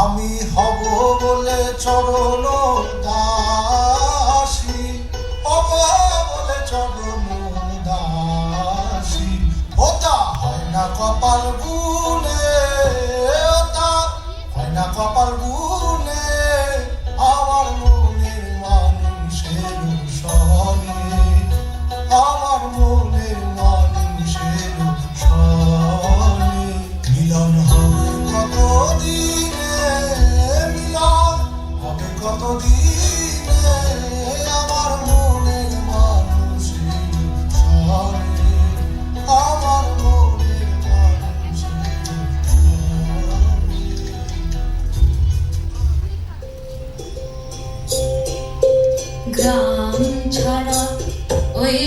আমি হব বলে চরণ দাসী, হব বলে চরণ দাসী। ওটা হয় না কপাল গুনে, ওটা হয় না কপাল গুনে, আমার মনের মানুষের সনে, আমার মনের মানুষের সনে। মিলন হবে কতদিনে, মিলন হবে কতদিনে, আমার মনের মানুষের সনে, আমার মনের মানুষের সনে। গ্রাম ছাড়া ওই